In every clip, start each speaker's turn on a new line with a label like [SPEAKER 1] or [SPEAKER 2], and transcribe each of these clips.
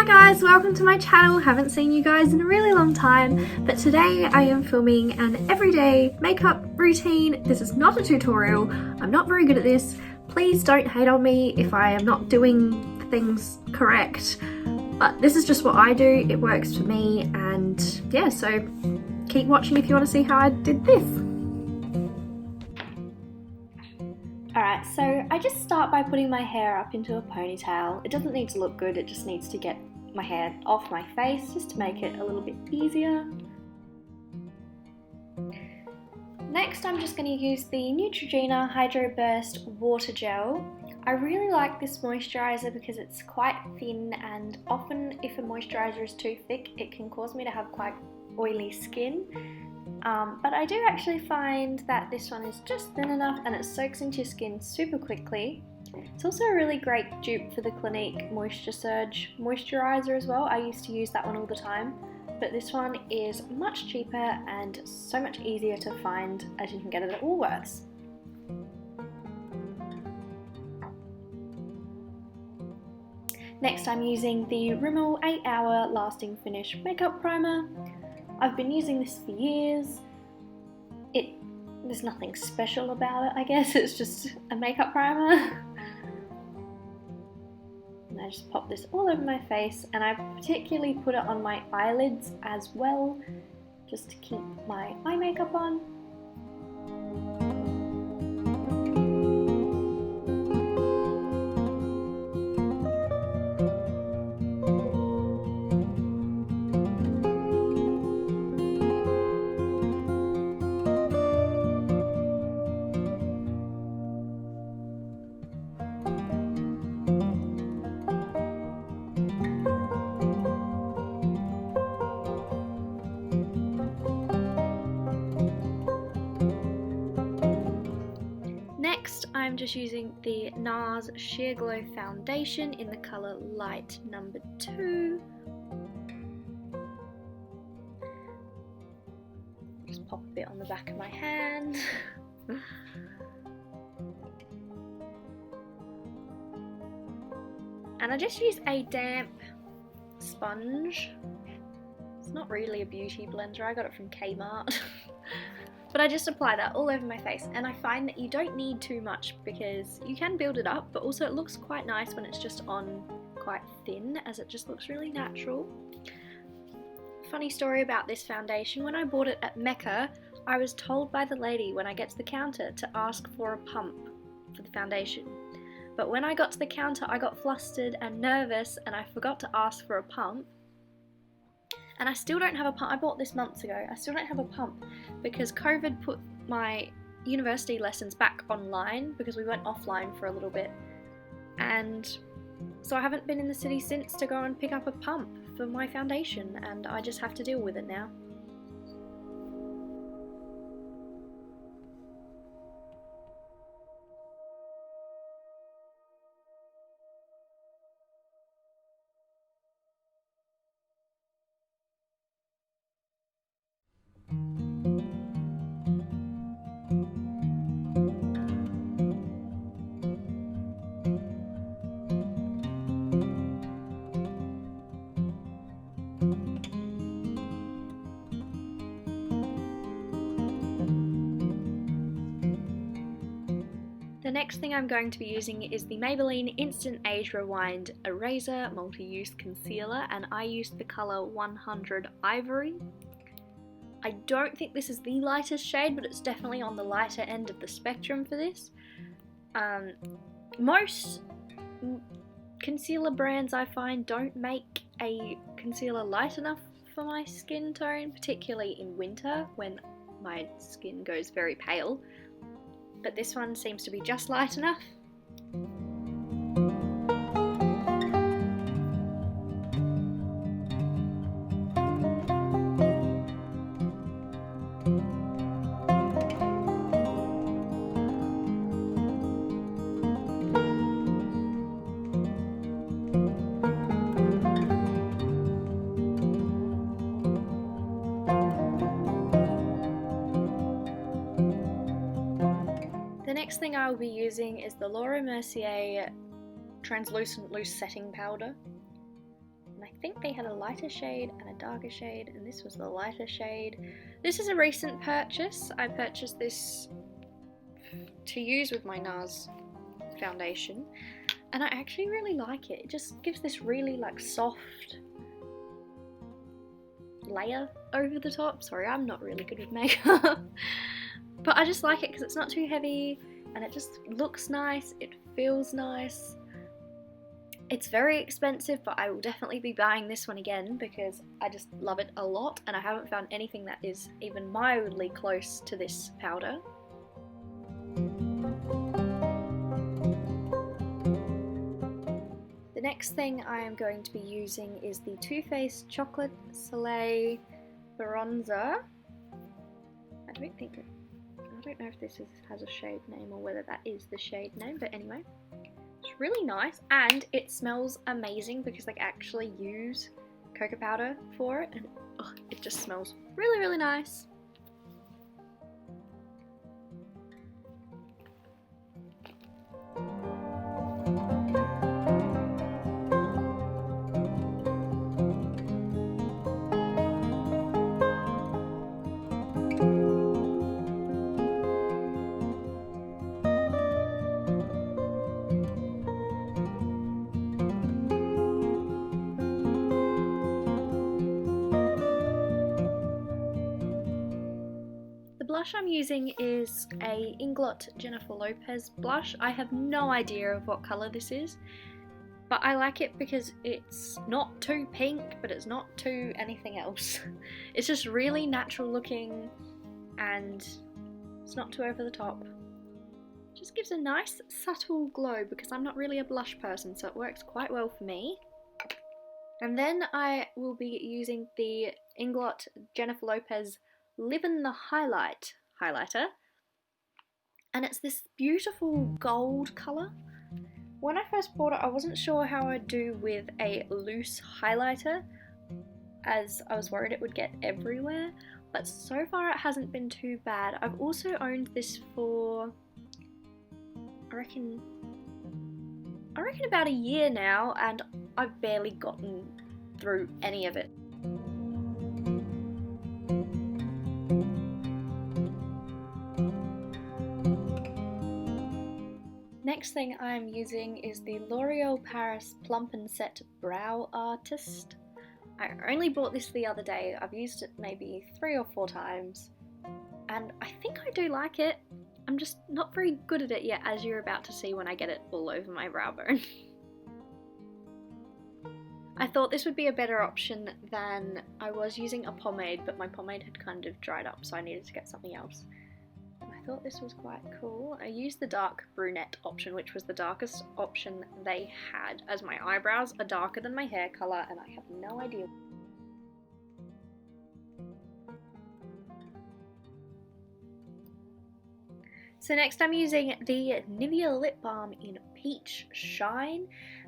[SPEAKER 1] guys, welcome to my channel. Haven't seen you guys in a really long time, but today I am filming an everyday makeup routine. This is not a tutorial. I'm not very good at this. Please don't hate on me if I am not doing things correct, but this is just what I do. It works for me, and yeah, so keep watching if you want to see how I did this. Alright, so I just start by putting my hair up into a ponytail. It doesn't need to look good, it just needs to get my hair off my face just to make it a little bit easier. Next, I'm just going to use the Neutrogena Hydro Burst Water Gel. I really like this moisturiser because it's quite thin, and often if a moisturiser is too thick it can cause me to have quite oily skin. But I do actually find that this one is just thin enough and it soaks into your skin super quickly. It's also a really great dupe for the Clinique Moisture Surge moisturiser as well. I used to use that one all the time, but this one is much cheaper and so much easier to find as you can get it at Woolworths. Next, I'm using the Rimmel 8 Hour Lasting Finish Makeup Primer. I've been using this for years. There's nothing special about it, I guess. It's just a makeup primer. And I just pop this all over my face, and I particularly put it on my eyelids as well, just to keep my eye makeup on. Next, I'm just using the NARS Sheer Glow Foundation in the colour Light number 2. Just pop a bit on the back of my hand. And I just use a damp sponge. It's not really a beauty blender, I got it from Kmart. But I just apply that all over my face, and I find that you don't need too much because you can build it up, but also it looks quite nice when it's just on quite thin, as it just looks really natural. Funny story about this foundation, when I bought it at Mecca, I was told by the lady when I get to the counter to ask for a pump for the foundation. But when I got to the counter I got flustered and nervous and I forgot to ask for a pump. And I still don't have a pump. I bought this months ago. I still don't have a pump because COVID put my university lessons back online because we went offline for a little bit. And so I haven't been in the city since to go and pick up a pump for my foundation, and I just have to deal with it now. The next thing I'm going to be using is the Maybelline Instant Age Rewind Eraser Multi-Use Concealer, and I used the colour 100 Ivory. I don't think this is the lightest shade, but it's definitely on the lighter end of the spectrum for this. Most concealer brands I find don't make a concealer light enough for my skin tone, particularly in winter when my skin goes very pale. But this one seems to be just light enough. The next thing I will be using is the Laura Mercier Translucent Loose Setting Powder. And I think they had a lighter shade and a darker shade, and this was the lighter shade. This is a recent purchase. I purchased this to use with my NARS foundation, and I actually really like it. It just gives this really like soft layer over the top. Sorry, I'm not really good with makeup. But I just like it because it's not too heavy and it just looks nice, it feels nice. It's very expensive, but I will definitely be buying this one again because I just love it a lot, and I haven't found anything that is even mildly close to this powder. The next thing I am going to be using is the Too Faced Chocolate Soleil Bronzer. I don't know if this has a shade name or whether that is the shade name, but anyway. It's really nice, and it smells amazing because they actually use cocoa powder for it, and it just smells really, really nice. Blush I'm using is a Inglot Jennifer Lopez blush. I have no idea of what colour this is, but I like it because it's not too pink, but it's not too anything else. It's just really natural looking and it's not too over the top. It just gives a nice subtle glow because I'm not really a blush person, so it works quite well for me. And then I will be using the Inglot Jennifer Lopez Live in the highlighter, and it's this beautiful gold colour. When I first bought it, I wasn't sure how I'd do with a loose highlighter, as I was worried it would get everywhere, but so far it hasn't been too bad. I've also owned this for I reckon about a year now, and I've barely gotten through any of it. Next thing I'm using is the L'Oreal Paris Plump and Set Brow Artist. I only bought this the other day. I've used it maybe 3 or 4 times, and I think I do like it. I'm just not very good at it yet, as you're about to see when I get it all over my brow bone. I thought this would be a better option than I was using a pomade, but my pomade had kind of dried up, so I needed to get something else. I thought this was quite cool. I used the dark brunette option, which was the darkest option they had, as my eyebrows are darker than my hair colour and I have no idea. So next I'm using the Nivea Lip Balm in Peach Shine,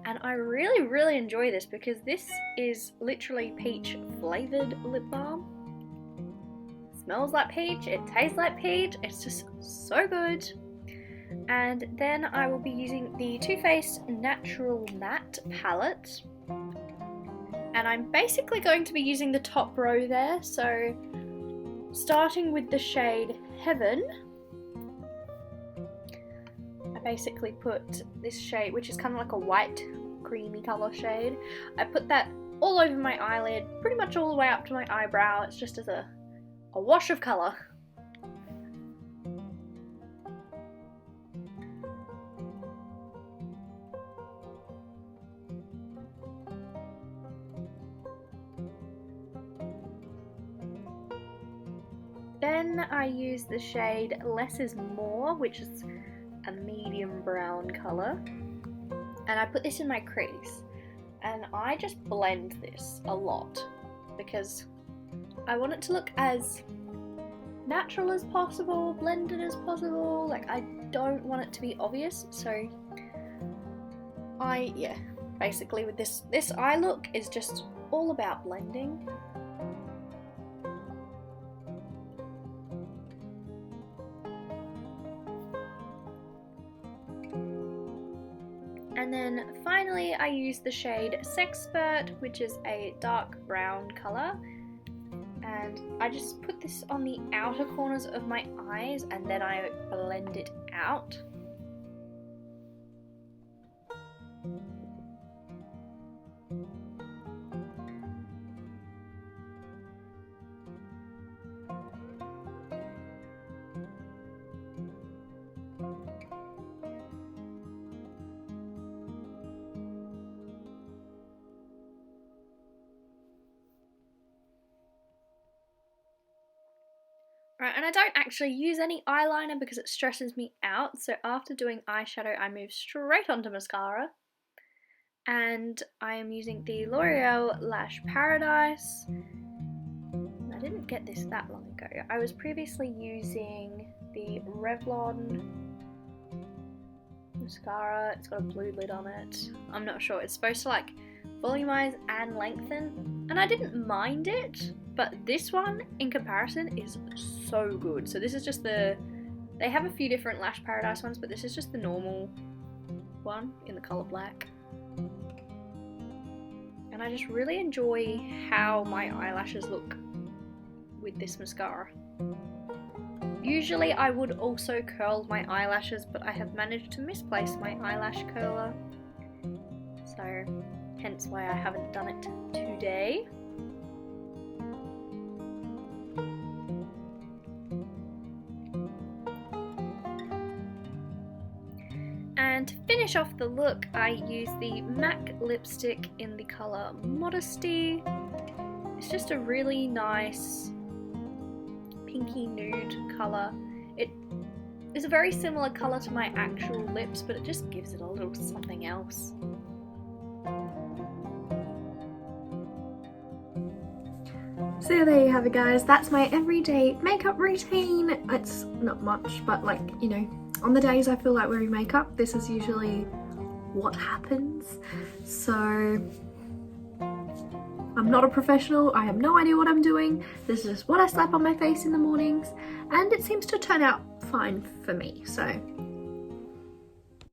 [SPEAKER 1] and I really enjoy this because this is literally peach flavoured lip balm. Smells like peach, it tastes like peach, it's just so good. And then I will be using the Too Faced Natural Matte palette, and I'm basically going to be using the top row there, so starting with the shade Heaven, I basically put this shade, which is kind of like a white creamy colour shade, I put that all over my eyelid, pretty much all the way up to my eyebrow. It's just as a wash of colour. Then I use the shade Less is More, which is a medium brown colour, and I put this in my crease, and I just blend this a lot because I want it to look as natural as possible, blended as possible. Like, I don't want it to be obvious, so basically with this eye look is just all about blending. And then finally I use the shade Sexpert, which is a dark brown colour. And I just put this on the outer corners of my eyes and then I blend it out. Right, and I don't actually use any eyeliner because it stresses me out, so after doing eyeshadow I move straight onto mascara. And I am using the L'Oreal Lash Paradise. I didn't get this that long ago. I was previously using the Revlon mascara. It's got a blue lid on it. I'm not sure. It's supposed to like volumize and lengthen, and I didn't mind it, but this one in comparison is so good. So this is just they have a few different Lash Paradise ones, but this is just the normal one in the colour black. And I just really enjoy how my eyelashes look with this mascara. Usually I would also curl my eyelashes, but I have managed to misplace my eyelash curler, so hence why I haven't done it today. And to finish off the look, I use the MAC lipstick in the colour Modesty. It's just a really nice pinky nude colour. It is a very similar colour to my actual lips, but it just gives it a little something else.
[SPEAKER 2] So there you have it, guys. That's my everyday makeup routine. It's not much, but like, you know, on the days I feel like wearing makeup, this is usually what happens. So I'm not a professional. I have no idea what I'm doing. This is just what I slap on my face in the mornings, and it seems to turn out fine for me. So